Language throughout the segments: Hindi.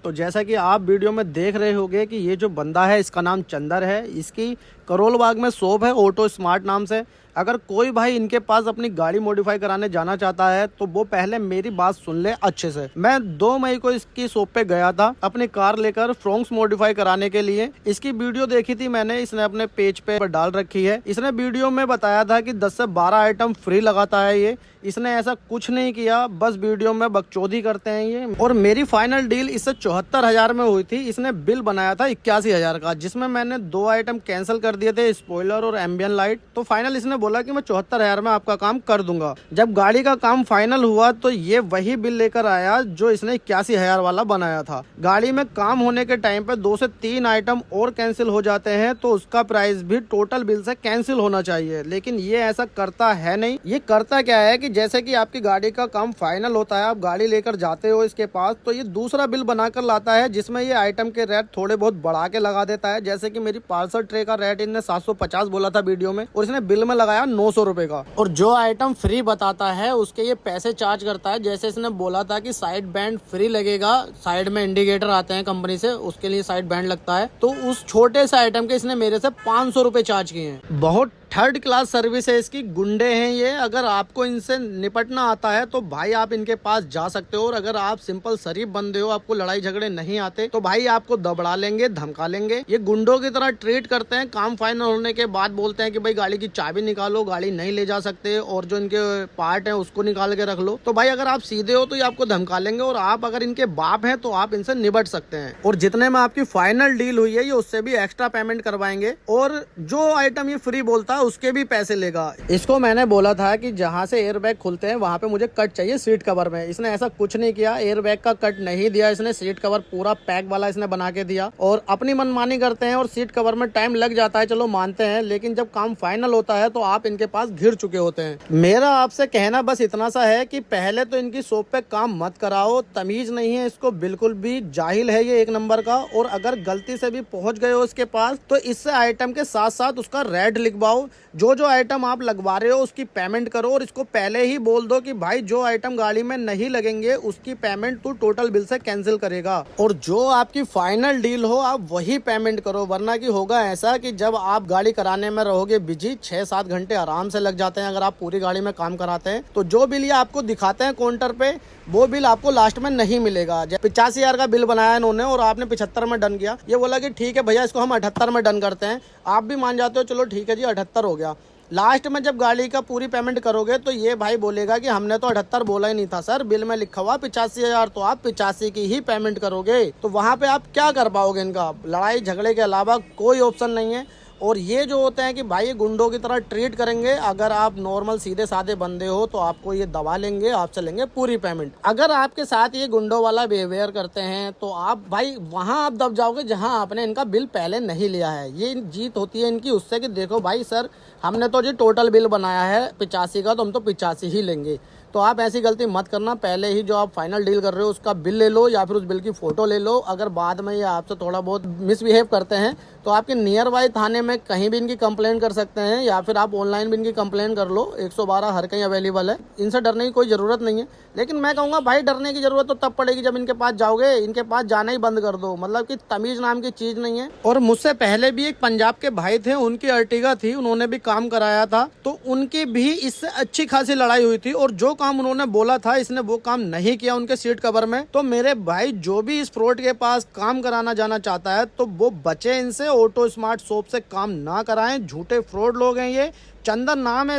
तो जैसा कि आप वीडियो में देख रहे होंगे कि ये जो बंदा है इसका नाम चंदर है। इसकी करोल बाग में शॉप है ऑटो स्मार्ट नाम से। अगर कोई भाई इनके पास अपनी गाड़ी मॉडिफाई कराने जाना चाहता है तो वो पहले मेरी बात सुन ले अच्छे से। मैं 2 मई को इसकी शॉप पे गया था अपनी कार लेकर फ्रोंक्स मॉडिफाई कराने के लिए। इसकी वीडियो देखी थी मैंने, इसने अपने पेज पे डाल रखी है। इसने वीडियो में बताया था कि 10 से 12 आइटम फ्री लगाता है ये। इसने ऐसा कुछ नहीं किया, बस वीडियो में बकचोदी करते हैं ये। और मेरी फाइनल डील इससे 74,000 में हुई थी। इसने बिल बनाया था 81,000 का, जिसमें मैंने 2 आइटम कैंसिल कर दिए थे, स्पॉइलर और एम्बियन लाइट। तो फाइनल इसने बोला कि मैं 74,000 में आपका काम कर दूंगा। जब गाड़ी का काम फाइनल हुआ तो ये वही बिल लेकर आया जो इसने 81,000 वाला बनाया था। गाड़ी में काम होने के टाइम पे 2 से 3 आइटम और कैंसिल हो जाते हैं तो उसका प्राइस भी टोटल बिल से कैंसिल होना चाहिए, लेकिन ये ऐसा करता है नहीं। ये करता क्या है कि जैसे कि आपकी गाड़ी का काम फाइनल होता है, आप गाड़ी लेकर जाते हो इसके पास, तो ये दूसरा बिल बनाकर लाता है जिसमें ये आइटम के रेट थोड़े बहुत बढ़ा के लगा देता है। जैसे कि मेरी पार्सल ट्रे का रेट इनने 750 बोला था वीडियो में, और इसने बिल में लगाया 900 रुपए का। और जो आइटम फ्री बताता है उसके ये पैसे चार्ज करता है। जैसे इसने बोला था कि साइड बैंड फ्री लगेगा, साइड में इंडिकेटर आते हैं कंपनी से, उसके लिए साइड बैंड लगता है, तो उस छोटे से आइटम के इसने मेरे से 500 रुपए चार्ज किए हैं। बहुत थर्ड क्लास सर्विस है इसकी, गुंडे हैं ये। अगर आपको इनसे निपटना आता है तो भाई आप इनके पास जा सकते हो, और अगर आप सिंपल शरीफ बंदे हो, आपको लड़ाई झगड़े नहीं आते, तो भाई आपको दबड़ा लेंगे, धमका लेंगे। ये गुंडों की तरह ट्रीट करते हैं। काम फाइनल होने के बाद बोलते हैं कि भाई गाड़ी की चाबी निकालो, गाड़ी नहीं ले जा सकते, और जो इनके पार्ट है उसको निकाल के रख लो। तो भाई अगर आप सीधे हो तो ये आपको धमका लेंगे, और आप अगर इनके बाप हैं तो आप इनसे निपट सकते हैं। और जितने में आपकी फाइनल डील हुई है ये उससे भी एक्स्ट्रा पेमेंट करवाएंगे, और जो आइटम ये फ्री बोलता है उसके भी पैसे लेगा। इसको मैंने बोला था कि जहाँ से एयर बैग खुलते हैं वहाँ पे मुझे कट चाहिए सीट कवर में। इसने ऐसा कुछ नहीं किया, एयर बैग का कट नहीं दिया इसने, सीट कवर पूरा पैक वाला इसने बना के दिया। और अपनी मनमानी करते हैं, और सीट कवर में टाइम लग जाता है, चलो मानते हैं, लेकिन जब काम फाइनल होता है तो आप इनके पास घिर चुके होते हैं। मेरा आपसे कहना बस इतना सा है कि पहले तो इनकी शॉप पे काम मत कराओ, तमीज नहीं है इसको बिल्कुल भी, जाहिल है ये एक नंबर का। और अगर गलती से भी पहुंच गए हो इसके पास तो इससे आइटम के साथ साथ उसका रेट लिखवाओ। जो आइटम आप लगवा रहे हो उसकी पेमेंट करो, और इसको पहले ही बोल दो कि भाई जो आइटम गाड़ी में नहीं लगेंगे उसकी पेमेंट तू टोटल बिल से कैंसिल करेगा, और जो आपकी फाइनल डील हो आप वही पेमेंट करो। वरना कि होगा ऐसा कि जब आप गाड़ी कराने में रहोगे बिजी, 6-7 घंटे आराम से लग जाते हैं अगर आप पूरी गाड़ी में काम कराते हैं, तो जो बिल ये आपको दिखाते हैं काउंटर पे वो बिल आपको लास्ट में नहीं मिलेगा। 85,000 का बिल बनाया इन्होंने और आपने 75 में डन किया। ये बोला कि ठीक है भैया इसको हम 78 में डन करते हैं, आप भी मान जाते हो, चलो ठीक है जी 78 हो गया। लास्ट में जब गाड़ी का पूरी पेमेंट करोगे तो ये भाई बोलेगा कि हमने तो 78 बोला ही नहीं था सर, बिल में लिखा हुआ 85,000, तो आप 85 की ही पेमेंट करोगे। तो वहाँ पे आप क्या कर पाओगे? इनका लड़ाई झगड़े के अलावा कोई ऑप्शन नहीं है। और ये जो होते हैं कि भाई गुंडों की तरह ट्रीट करेंगे। अगर आप नॉर्मल सीधे साधे बंदे हो तो आपको ये दबा लेंगे, आपसे लेंगे पूरी पेमेंट। अगर आपके साथ ये गुंडों वाला बिहेवियर करते हैं तो आप भाई वहां आप दब जाओगे जहां आपने इनका बिल पहले नहीं लिया है। ये जीत होती है इनकी उससे कि देखो भाई सर हमने तो जी टोटल बिल बनाया है 85 का, तो हम तो 85 ही लेंगे। तो आप ऐसी गलती मत करना, पहले ही जो आप फाइनल डील कर रहे हो उसका बिल ले लो, या फिर उस बिल की फोटो ले लो। अगर बाद में ये आपसे थोड़ा बहुत मिसबिहेव करते हैं तो आपके नियर बाय थाने में कहीं भी इनकी कंप्लेंट कर सकते हैं, या फिर आप ऑनलाइन भी इनकी कंप्लेंट कर लो। 112 हर कहीं अवेलेबल है, इनसे डरने की कोई ज़रूरत नहीं है। लेकिन मैं कहूँगा भाई डरने की ज़रूरत तो तब पड़ेगी जब इनके पास जाओगे, इनके पास जाना ही बंद कर दो। मतलब कि तमीज़ नाम की चीज़ नहीं है। और मुझसे पहले भी एक पंजाब के भाई थे, उनकी अर्टिगा थी, उन्होंने भी काम कराया था, तो उनकी भी इससे अच्छी खासी लड़ाई हुई थी। और जो काम उन्होंने बोला था इसने वो काम नहीं किया उनके सीट कवर में। तो मेरे भाई जो भी इस फ्रॉड के पास काम कराना जाना चाहता है तो वो बचे इनसे, ऑटो स्मार्ट शॉप से काम ना कराएं। झूठे फ्रॉड लोग हैं ये। चंदन नाम है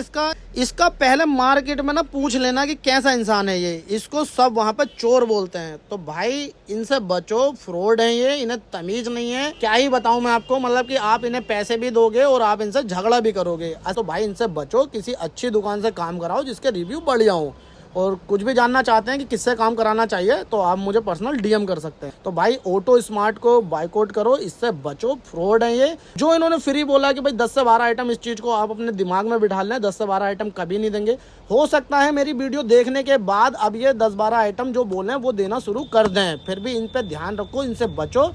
इसका पहले मार्केट में ना पूछ लेना कि कैसा इंसान है ये। इसको सब वहां पे चोर बोलते हैं। तो भाई इनसे बचो, फ्रॉड है ये, इन्हें तमीज नहीं है। क्या ही बताऊं मैं आपको, मतलब कि आप इन्हें पैसे भी दोगे और आप इनसे झगड़ा भी करोगे। तो भाई इनसे बचो, किसी अच्छी दुकान से काम कराओ जिसके रिव्यू बढ़िया हो। और कुछ भी जानना चाहते हैं कि किससे काम कराना चाहिए तो आप मुझे पर्सनल डीएम कर सकते हैं। तो भाई ऑटो स्मार्ट को बायकॉट करो, इससे बचो, फ्रॉड है ये। जो इन्होंने फ्री बोला कि भाई 10 से 12 आइटम, इस चीज को आप अपने दिमाग में बिठा लें, 10 से 12 आइटम कभी नहीं देंगे। हो सकता है मेरी वीडियो देखने के बाद अब ये 10-12 आइटम जो बोले वो देना शुरू कर दें, फिर भी इन पे ध्यान रखो, इनसे बचो।